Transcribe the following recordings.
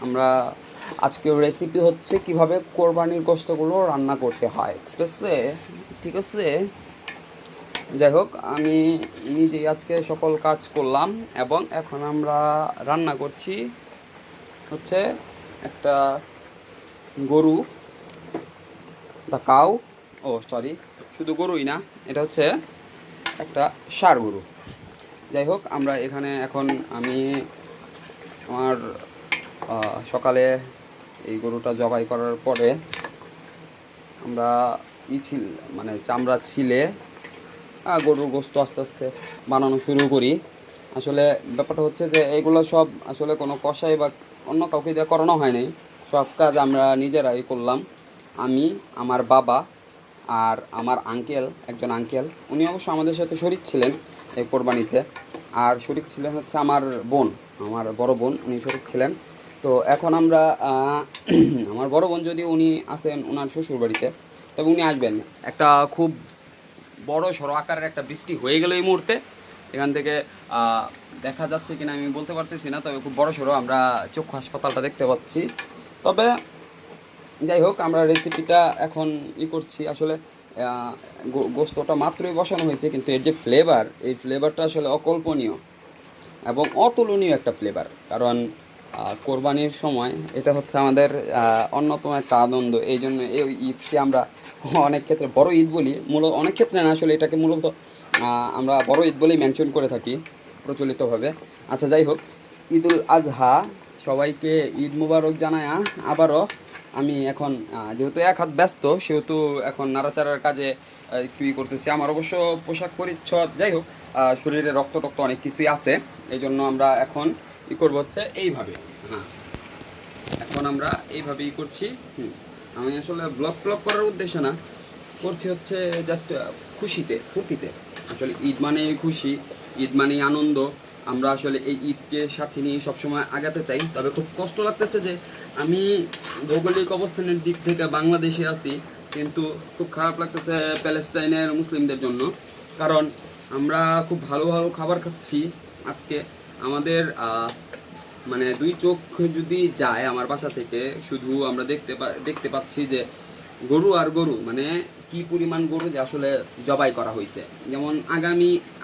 আমরা আজকের রেসিপি হচ্ছে কিভাবে কোরবানির গোশতগুলো রান্না করতে হয়। ঠিক আছে। যাই হোক, আমি নিজেই আজকে সকল কাজ করলাম এবং এখন আমরা রান্না করছি হচ্ছে একটা গরু, দা কাউ। সরি, শুধু গরুই না, এটা হচ্ছে একটা ষাঁড় গরু। যাই হোক, আমরা এখানে এখন আমি আমার সকালে এই গরুটা জবাই করার পরে আমরা মানে চামড়া ছিলে গরুর গোশত আস্তে আস্তে বানানো শুরু করি। আসলে ব্যাপারটা হচ্ছে যে এগুলো সব আসলে কোনো কষাই বা অন্য কাউকে দিয়ে করানো হয় নাই, সব কাজ আমরা নিজেরাই করলাম। আমি, আমার বাবা আর আমার একজন আঙ্কেল, উনি অবশ্য আমাদের সাথে শরিক ছিলেন এই কোরবানিতে। আর শরিক ছিলেন হচ্ছে আমার বোন, আমার বড় বোন, উনি শরিক ছিলেন। তো এখন আমরা আমার বড় বোন, যদি উনি আসেন ওনার শ্বশুর বাড়িতে, তবে উনি আসবেন। একটা খুব বড় সড়ো আকারের একটা বৃষ্টি হয়ে গেল এই মুহূর্তে। এখান থেকে দেখা যাচ্ছে কিনা আমি বলতে পারতেছি না, তবে খুব বড় সড়ো আমরা চক্ষু হাসপাতালটা দেখতে পাচ্ছি। তবে যাই হোক, আমরা রেসিপিটা এখন করছি। আসলে গোস্তটা মাত্রই বসানো হয়েছে, কিন্তু এর যে ফ্লেভার, এই ফ্লেভারটা আসলে অকল্পনীয় এবং অতুলনীয় একটা ফ্লেভার। কারণ কোরবানির সময় এটা হচ্ছে আমাদের অন্যতম একটা আনন্দ। এই জন্য এই ঈদকে আমরা অনেক ক্ষেত্রে বড় ঈদ বলি, মূলত অনেক ক্ষেত্রে না, আসলে এটাকে মূলত আমরা বড় ঈদ বলেই মেনশন করে থাকি প্রচলিতভাবে। আচ্ছা, যাই হোক, ঈদুল আজহা, সবাইকে ঈদ মুবারক জানায়। আবারও আমি এখন যেহেতু এক হাত ব্যস্ত, সেহেতু এখন নাড়াচাড়ার কাজে একটু করতেছি। আমার অবশ্য পোশাক পরিচ্ছদ, যাই হোক, শরীরে রক্ত টক্ত অনেক কিছুই আছে। এই জন্য আমরা এখন করবো হচ্ছে এইভাবে। হ্যাঁ, এখন আমরা এইভাবেই করছি। আমি আসলে ব্লগ করার উদ্দেশ্যে না, করছি হচ্ছে জাস্ট খুশিতে, ফুর্তিতে। আসলে ঈদ মানেই খুশি, ঈদ মানেই আনন্দ। আমরা আসলে এই ঈদকে সাথে নিয়ে সবসময় আগাতে চাই। তবে খুব কষ্ট লাগতেছে যে আমি ভৌগোলিক অবস্থানের দিক থেকে বাংলাদেশে আছি, কিন্তু খুব খারাপ লাগতেছে প্যালেস্টাইনের মুসলিমদের জন্য। কারণ আমরা খুব ভালো ভালো খাবার খাচ্ছি আজকে। আমাদের মানে দুই চোখ যদি যায় আমার বাসা থেকে, শুধু আমরা দেখতে পাচ্ছি যে গরু আর গরু, মানে কি পরিমাণ গরু যে আসলে জবাই করা হয়েছে। যেমন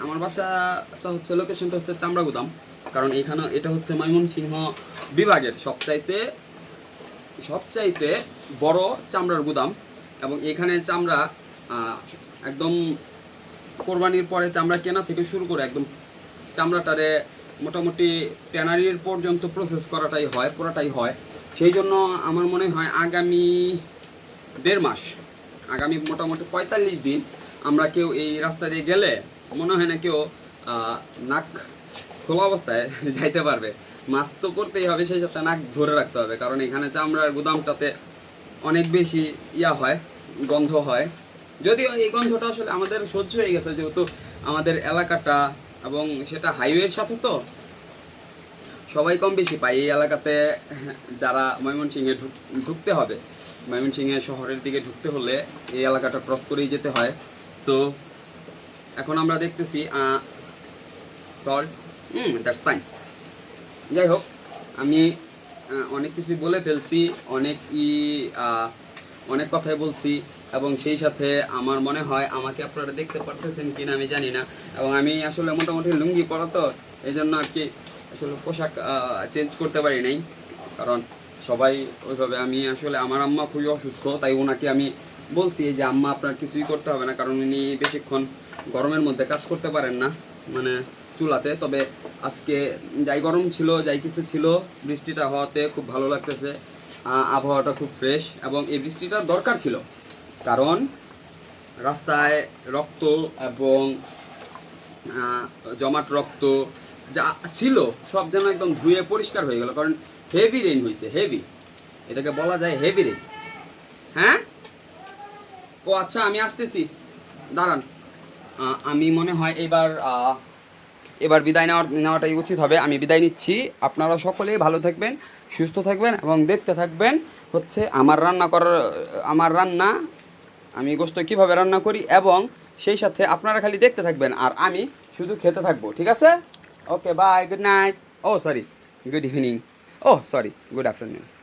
আমার বাসাটা হচ্ছে, লোকেশনটা হচ্ছে চামড়াগুদাম। কারণ এখানে এটা হচ্ছে ময়মনসিংহ বিভাগের সবচাইতে বড় চামড়ার গুদাম। এবং এখানে চামড়া একদম কোরবানির পরে চামড়া কেনা থেকে শুরু করে একদম চামড়াটারে মোটামুটি ট্যানারির পর্যন্ত প্রসেস করাটাই হয়, পুরাটাই হয়। সেই জন্য আমার মনে হয় আগামী 1.5 মাস, আগামী মোটামুটি 45 দিন আমরা কেউ এই রাস্তা দিয়ে গেলে মনে হয় না কেউ নাক খোলা অবস্থায় যাইতে পারবে। মাছ তো করতেই হবে, সেই সাথে নাক ধরে রাখতে হবে। কারণ এখানে চামড়ার গুদামটাতে অনেক বেশি হয়, গন্ধ হয়। যদিও এই গন্ধটা আসলে আমাদের সহ্য হয়ে গেছে, যেহেতু আমাদের এলাকাটা এবং সেটা হাইওয়ের সাথে, তো সবাই কম বেশি পায় এই এলাকাতে। যারা ময়মনসিংহে ঢুকতে হবে, ময়মনসিংহে শহরের দিকে ঢুকতে হলে এই এলাকাটা ক্রস করেই যেতে হয়। সো এখন আমরা দেখতেছি সল্ট, দ্যাটস ফাইন। যাই হোক, আমি অনেক কিছুই বলে ফেলছি, অনেক কথাই বলছি। এবং সেই সাথে আমার মনে হয় আমাকে আপনারা দেখতে পারতেছেন কিনা আমি জানি না। এবং আমি আসলে মোটামুটি লুঙ্গি পরা, তো এই জন্য আর কি আসলে পোশাক চেঞ্জ করতে পারি নাই। কারণ সবাই ওইভাবে, আমি আসলে আমার আম্মা খুবই অসুস্থ, তাই ওনাকে আমি বলছি যে আম্মা আপনার কিছুই করতে হবে না, কারণ উনি বেশিক্ষণ গরমের মধ্যে কাজ করতে পারেন না, মানে চুলাতে। তবে আজকে যাই গরম ছিল, যাই কিছু ছিল, বৃষ্টিটা হওয়াতে খুব ভালো লাগতেছে। আবহাওয়াটা খুব ফ্রেশ, এবং এই বৃষ্টিটার দরকার ছিল। কারণ রাস্তায় রক্ত এবং জমাট রক্ত যা ছিল সব যেন একদম ধুয়ে পরিষ্কার হয়ে গেল। কারণ হেভি রেইন হয়েছে, হেভি, এটাকে বলা যায় হেভি রেইন। হ্যাঁ, আচ্ছা, আমি আসতেছি, দাঁড়ান। আমি মনে হয় এবার বিদায় নেওয়াটাই উচিত হবে। আমি বিদায় নিচ্ছি। আপনারা সকলেই ভালো থাকবেন, সুস্থ থাকবেন এবং দেখতে থাকবেন হচ্ছে আমার রান্না, আমি গোশত কীভাবে রান্না করি। এবং সেই সাথে আপনারা খালি দেখতে থাকবেন আর আমি শুধু খেতে থাকবো, ঠিক আছে? Okay, bye, good night, sorry, good evening. Oh sorry, good afternoon.